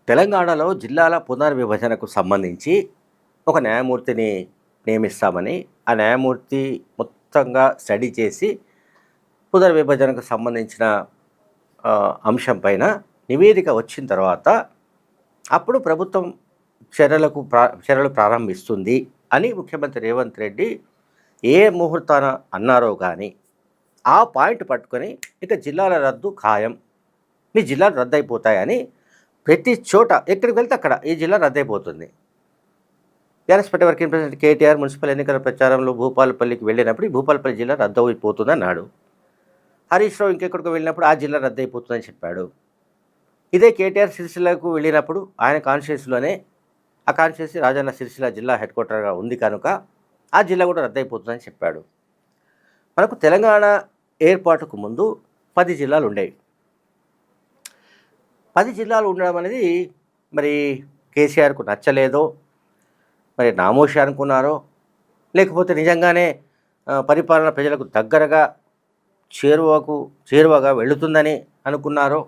తెలంగాణలో జిల్లాల పునర్విభజనకు సంబంధించి ఒక న్యాయమూర్తిని నియమిస్తామని, ఆ న్యాయమూర్తి మొత్తంగా స్టడీ చేసి పునర్విభజనకు సంబంధించిన అంశం పైన నివేదిక వచ్చిన తర్వాత అప్పుడు ప్రభుత్వం చర్యలు ప్రారంభిస్తుంది అని ముఖ్యమంత్రి రేవంత్ రెడ్డి ఏ ముహూర్తాన అన్నారో కానీ ఆ పాయింట్ పట్టుకొని ఇక జిల్లాల రద్దు ఖాయం, మీ జిల్లాలు రద్దయిపోతాయని ప్రతి చోట ఎక్కడికి వెళ్తే అక్కడ ఈ జిల్లా రద్దయిపోతుంది. TRS party working president KTR municipal ఎన్నికల ప్రచారంలో భూపాలపల్లికి వెళ్ళినప్పుడు ఈ భూపాలపల్లి జిల్లా రద్దయిపోతుంది అన్నాడు. హరీష్ రావు ఇంకెక్కడికి వెళ్ళినప్పుడు ఆ జిల్లా రద్దయిపోతుందని చెప్పాడు. ఇదే కేటీఆర్ సిరిసిల్లకు వెళ్ళినప్పుడు ఆయన కాన్స్టిట్యూన్సీలోనే ఆ కాన్స్టిట్యూన్సీ రాజన్న సిరిసిల్ల జిల్లా హెడ్ క్వార్టర్గా ఉంది కనుక ఆ జిల్లా కూడా రద్దయిపోతుందని చెప్పాడు. మనకు తెలంగాణ ఏర్పాటుకు ముందు 10 జిల్లాలు ఉండేవి. 10 జిల్లాలు ఉండడం అనేది మరి కేసీఆర్కు నచ్చలేదో, మరి నామోషి అనుకున్నారో, లేకపోతే నిజంగానే పరిపాలన ప్రజలకు దగ్గరగా చేరువగా వెళుతుందని అనుకున్నారో,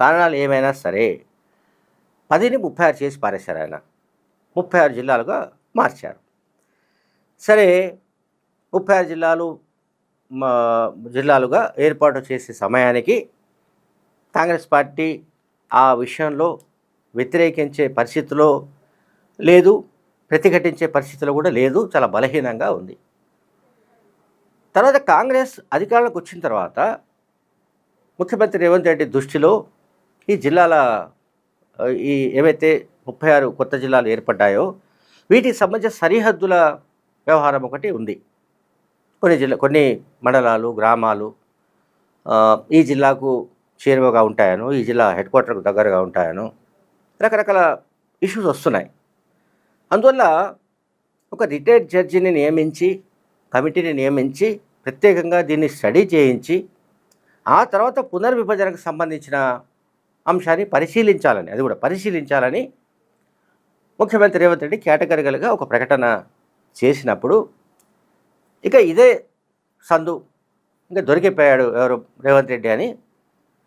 కారణాలు ఏమైనా సరే 10ని 36 చేసి పారేశారు ఆయన. 36 జిల్లాలుగా మార్చారు. సరే, 36 జిల్లాలుగా ఏర్పాటు చేసే సమయానికి కాంగ్రెస్ పార్టీ ఆ విషయంలో వ్యతిరేకించే పరిస్థితిలో లేదు, ప్రతిఘటించే పరిస్థితిలో కూడా లేదు, చాలా బలహీనంగా ఉంది. తర్వాత కాంగ్రెస్ అధికారంలోకి వచ్చిన తర్వాత ముఖ్యమంత్రి రేవంత్ రెడ్డి దృష్టిలో ఈ జిల్లాల ఏవైతే 36 కొత్త జిల్లాలు ఏర్పడ్డాయో వీటికి సంబంధించిన సరిహద్దుల వ్యవహారం ఒకటి ఉంది. కొన్ని మండలాలు, గ్రామాలు ఈ జిల్లాకు చేరువగా ఉంటాయనో, ఈ జిల్లా హెడ్ క్వార్టర్కు దగ్గరగా ఉంటాయనో రకరకాల ఇష్యూస్ వస్తున్నాయి. అందువల్ల ఒక రిటైర్డ్ జడ్జిని నియమించి, కమిటీని నియమించి ప్రత్యేకంగా దీన్ని స్టడీ చేయించి ఆ తర్వాత పునర్విభజనకు సంబంధించిన అంశాన్ని పరిశీలించాలని, అది కూడా పరిశీలించాలని ముఖ్యమంత్రి రేవంత్ రెడ్డి కేటగిరికల్గా ఒక ప్రకటన చేసినప్పుడు ఇక ఇదే సందు ఇంకా దొరికిపోయాడు ఎవరు రేవంత్ రెడ్డి అని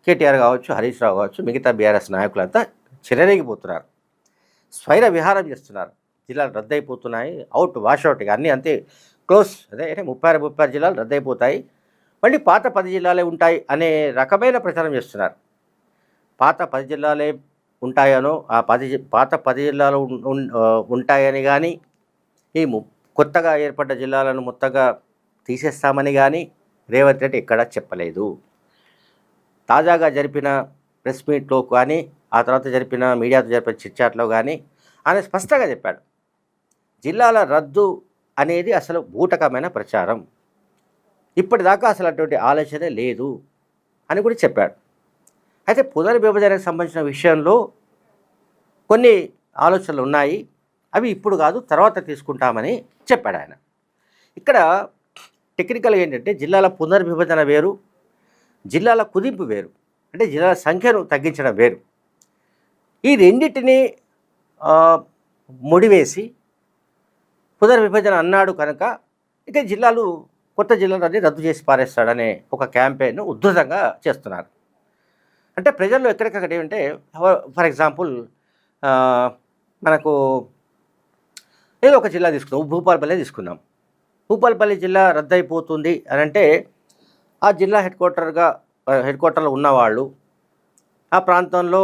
కేటీఆర్ కావచ్చు, హరీష్ రావు కావచ్చు, మిగతా బీఆర్ఎస్ నాయకులంతా చెలరేగిపోతున్నారు, స్వైర విహారం చేస్తున్నారు. జిల్లాలు రద్దయిపోతున్నాయి, వాషౌట్, ఇక అన్నీ అంతే క్లోజ్. అదే 36 జిల్లాలు రద్దయిపోతాయి, మళ్ళీ పాత 10 జిల్లాలే ఉంటాయి అనే రకమైన ప్రచారం చేస్తున్నారు. పాత 10 జిల్లాలే ఉంటాయనో, ఆ పాత 10 జిల్లాలు ఉంటాయని కానీ, ఈ కొత్తగా ఏర్పడ్డ జిల్లాలను మొత్తంగా తీసేస్తామని కానీ రేవంత్ రెడ్డి ఎక్కడా చెప్పలేదు. తాజాగా జరిపిన ప్రెస్ మీట్లో కానీ, ఆ తర్వాత జరిపిన మీడియాతో జరిపిన చిట్చాట్లో కానీ ఆయన స్పష్టంగా చెప్పాడు, జిల్లాల రద్దు అనేది అసలు బూటకమైన ప్రచారం, ఇప్పటిదాకా అసలు అటువంటి ఆలోచనే లేదు అని కూడా చెప్పాడు. అయితే పునర్విభజనకు సంబంధించిన విషయంలో కొన్ని ఆలోచనలు ఉన్నాయి, అవి ఇప్పుడు కాదు తర్వాత తీసుకుంటామని చెప్పాడు ఆయన. ఇక్కడ టెక్నికల్గా ఏంటంటే జిల్లాల పునర్విభజన వేరు, జిల్లాల కుదింపు వేరు, అంటే జిల్లాల సంఖ్యను తగ్గించడం వేరు. ఈ రెండింటినీ ముడివేసి పునర్విభజన అన్నాడు కనుక ఇక కొత్త జిల్లాలన్నీ రద్దు చేసి పారేస్తాడనే ఒక క్యాంపెయిన్ ఉధృతంగా చేస్తున్నారు. అంటే ప్రజల్లో ఎక్కడికక్కడ ఏమంటే, ఫర్ ఎగ్జాంపుల్ మనకు ఏదో ఒక జిల్లా తీసుకుందాం, భూపాలపల్లి తీసుకుందాం. భూపాలపల్లి జిల్లా రద్దయిపోతుంది అని అంటే ఆ జిల్లా హెడ్ క్వార్టర్లో ఉన్నవాళ్ళు ఆ ప్రాంతంలో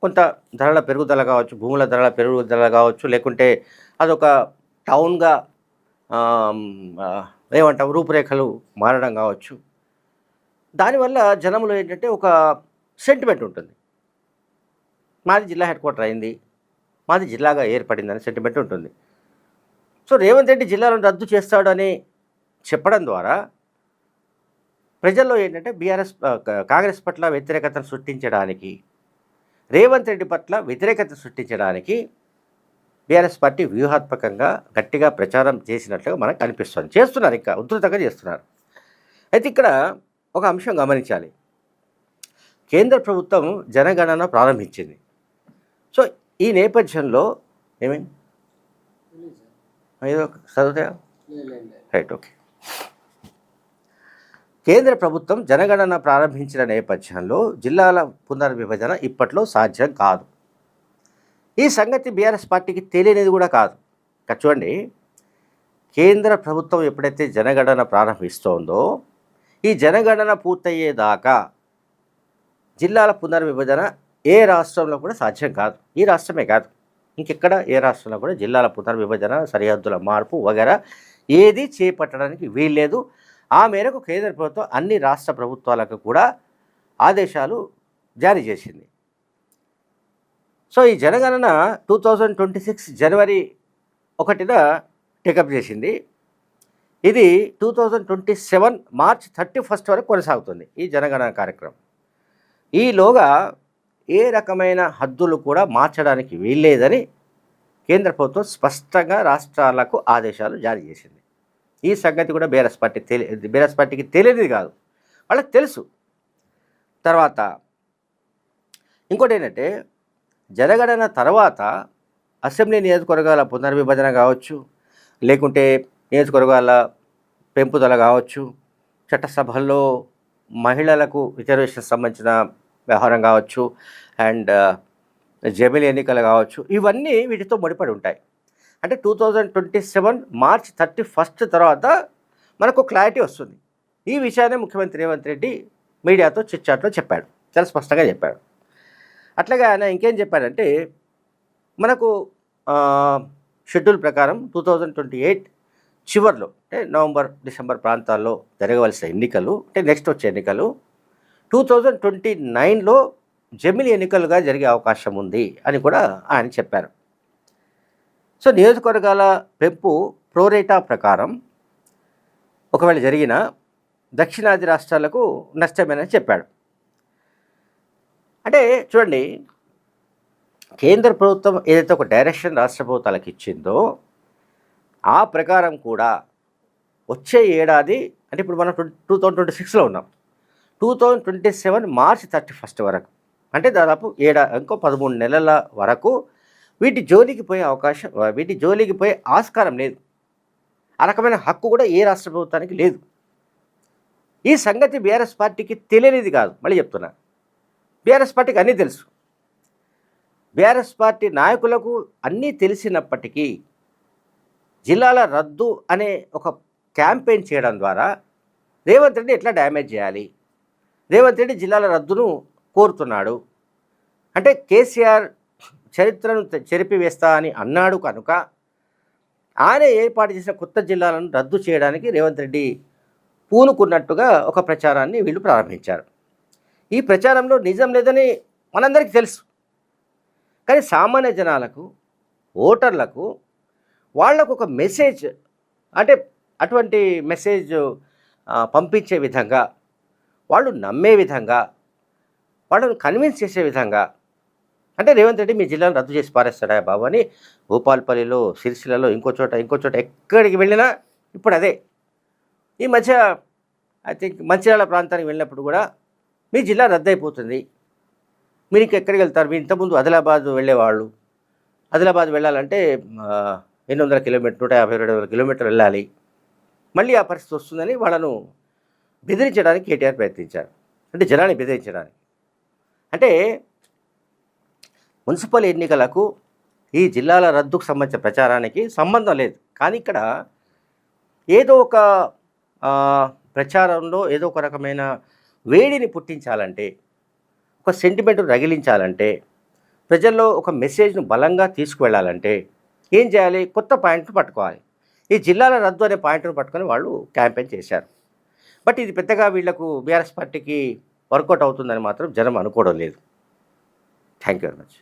కొంత ధరల పెరుగుదల కావచ్చు, భూముల ధరల పెరుగుదల కావచ్చు, లేకుంటే అదొక టౌన్గా ఏమంటాం రూపురేఖలు మారడం కావచ్చు. దానివల్ల జనంలో ఏంటంటే ఒక సెంటిమెంట్ ఉంటుంది, మాది జిల్లా హెడ్ క్వార్టర్ అయింది, మాది జిల్లాగా ఏర్పడిందని సెంటిమెంట్ ఉంటుంది. సో రేవంత్ రెడ్డి జిల్లాలను రద్దు చేస్తాడని చెప్పడం ద్వారా ప్రజల్లో ఏంటంటే కాంగ్రెస్ పట్ల వ్యతిరేకతను సృష్టించడానికి, రేవంత్ రెడ్డి పట్ల వ్యతిరేకత సృష్టించడానికి బీఆర్ఎస్ పార్టీ వ్యూహాత్మకంగా గట్టిగా ప్రచారం చేసినట్లుగా మనకు కనిపిస్తుంది. చేస్తున్నారు, ఇంకా ఉధృతంగా చేస్తున్నారు. అయితే ఇక్కడ ఒక అంశం గమనించాలి, కేంద్ర ప్రభుత్వం జనగణన ప్రారంభించింది. సో ఈ నేపథ్యంలో ఏమైంది ఏదో చదువుతాయా రైట్, ఓకే. కేంద్ర ప్రభుత్వం జనగణన ప్రారంభించిన నేపథ్యంలో జిల్లాల పునర్విభజన ఇప్పట్లో సాధ్యం కాదు. ఈ సంగతి బీఆర్ఎస్ పార్టీకి తెలియనిది కూడా కాదు. ఇక్కడ చూడండి, కేంద్ర ప్రభుత్వం ఎప్పుడైతే జనగణన ప్రారంభిస్తోందో ఈ జనగణన పూర్తయ్యేదాకా జిల్లాల పునర్విభజన ఏ రాష్ట్రంలో కూడా సాధ్యం కాదు. ఈ రాష్ట్రమే కాదు, ఇంకెక్కడ ఏ రాష్ట్రంలో కూడా జిల్లాల పునర్విభజన, సరిహద్దుల మార్పు వగైరా ఏది చేపట్టడానికి వీల్లేదు. ఆ మేరకు కేంద్ర ప్రభుత్వం అన్ని రాష్ట్ర ప్రభుత్వాలకు కూడా ఆదేశాలు జారీ చేసింది. సో ఈ జనగణన 2026 జనవరి 1న టేకప్ చేసింది. ఇది 2027 మార్చ్ 31 వరకు కొనసాగుతుంది ఈ జనగణన కార్యక్రమం. ఈలోగా ఏ రకమైన హద్దులు కూడా మార్చడానికి వీల్లేదని కేంద్ర ప్రభుత్వం స్పష్టంగా రాష్ట్రాలకు ఆదేశాలు జారీ చేసింది. ఈ సంగతి కూడా బీఆర్ఎస్ పార్టీకి తెలియనిది కాదు, వాళ్ళకి తెలుసు. తర్వాత ఇంకోటి ఏంటంటే, జనగణన తర్వాత అసెంబ్లీ నియోజకవర్గాల పునర్విభజన కావచ్చు, లేకుంటే నియోజకవర్గాల పెంపుదల కావచ్చు, చట్టసభల్లో మహిళలకు రిజర్వేషన్ సంబంధించిన వ్యవహారం కావచ్చు, అండ్ జమిలి ఎన్నికలు కావచ్చు, ఇవన్నీ వీటితో ముడిపడి ఉంటాయి. అంటే 2027 మార్చ్ 31 తర్వాత మనకు క్లారిటీ వస్తుంది. ఈ విషయాన్ని ముఖ్యమంత్రి రేవంత్ రెడ్డి మీడియాతో చిట్చాట్లో చెప్పాడు, చాలా స్పష్టంగా చెప్పాడు. అట్లాగే ఆయన ఇంకేం చెప్పాడంటే, మనకు షెడ్యూల్ ప్రకారం 2028 చివరిలో, అంటే నవంబర్ డిసెంబర్ ప్రాంతాల్లో జరగవలసిన ఎన్నికలు, అంటే నెక్స్ట్ వచ్చే ఎన్నికలు 2029లో జమిలి ఎన్నికలుగా జరిగే అవకాశం ఉంది అని కూడా ఆయన చెప్పారు. సో నియోజకవర్గాల పెంపు ప్రోరేటా ప్రకారం ఒకవేళ జరిగిన దక్షిణాది రాష్ట్రాలకు నష్టమేనని చెప్పాడు. అంటే చూడండి, కేంద్ర ప్రభుత్వం ఏదైతే ఒక డైరెక్షన్ రాష్ట్ర ప్రభుత్వాలకు ఇచ్చిందో ఆ ప్రకారం కూడా వచ్చే ఏడాది, అంటే ఇప్పుడు మనం 2026లో ఉన్నాం, 2027 మార్చ్ 31 వరకు, అంటే దాదాపు ఇంకో 13 నెలల వరకు వీటి జోలికి పోయే ఆస్కారం లేదు. ఆ రకమైన హక్కు కూడా ఏ రాష్ట్ర ప్రభుత్వానికి లేదు. ఈ సంగతి బీఆర్ఎస్ పార్టీకి తెలియనిది కాదు. మళ్ళీ చెప్తున్నా, బీఆర్ఎస్ పార్టీకి అన్నీ తెలుసు. బీఆర్ఎస్ పార్టీ నాయకులకు అన్నీ తెలిసినప్పటికీ జిల్లాల రద్దు అనే ఒక క్యాంపెయిన్ చేయడం ద్వారా రేవంత్ రెడ్డి ఎట్లా డ్యామేజ్ చేయాలి, రేవంత్ రెడ్డి జిల్లాల రద్దును కోరుతున్నాడు. అంటే కేసీఆర్ చరిత్రను చెరిపివేస్తా అని అన్నాడు కనుక ఆయన ఏర్పాటు చేసిన కొత్త జిల్లాలను రద్దు చేయడానికి రేవంత్ రెడ్డి పూనుకున్నట్టుగా ఒక ప్రచారాన్ని వీళ్ళు ప్రారంభించారు. ఈ ప్రచారంలో నిజం లేదని మనందరికీ తెలుసు. కానీ సామాన్య జనాలకు, ఓటర్లకు, వాళ్లకు ఒక మెసేజ్, అంటే అటువంటి మెసేజ్ పంపించే విధంగా, వాళ్ళు నమ్మే విధంగా, వాళ్ళను కన్విన్స్ చేసే విధంగా, అంటే రేవంత్ రెడ్డి మీ జిల్లాను రద్దు చేసి పారేస్తాడా బాబు అని భూపాల్పల్లిలో, సిరిసిల్లలో, ఇంకో చోట ఎక్కడికి వెళ్ళినా ఇప్పుడు అదే. ఈ మధ్య ఐ థింక్ మంచిర్యాల ప్రాంతానికి వెళ్ళినప్పుడు కూడా మీ జిల్లా రద్దు అయిపోతుంది, మీరు ఇంకెక్కడికి వెళ్తారు, మీరు ఇంతకుముందు ఆదిలాబాద్ వెళ్ళేవాళ్ళు, ఆదిలాబాద్ వెళ్ళాలంటే 800 కిలోమీటర్ 150-200 కిలోమీటర్లు వెళ్ళాలి, మళ్ళీ ఆ పరిస్థితి వస్తుందని వాళ్ళను బెదిరించడానికి కేటీఆర్ ప్రయత్నించారు. అంటే జనాన్ని బెదిరించడానికి. అంటే మున్సిపల్ ఎన్నికలకు ఈ జిల్లాల రద్దుకు సంబంధించిన ప్రచారానికి సంబంధం లేదు. కానీ ఇక్కడ ఏదో ఒక ప్రచారంలో ఏదో ఒక రకమైన వేడిని పుట్టించాలంటే, ఒక సెంటిమెంట్ రగిలించాలంటే, ప్రజల్లో ఒక మెసేజ్ను బలంగా తీసుకువెళ్ళాలంటే ఏం చేయాలి? కొత్త పాయింట్ను పట్టుకోవాలి. ఈ జిల్లాల రద్దు అనే పాయింట్ను పట్టుకొని వాళ్ళు క్యాంపెయిన్ చేశారు. బట్ ఇది పెద్దగా వీళ్లకు బీఆర్ఎస్ పార్టీకి వర్కౌట్ అవుతుందని మాత్రం జనం అనుకోవడం లేదు. Thank you very much.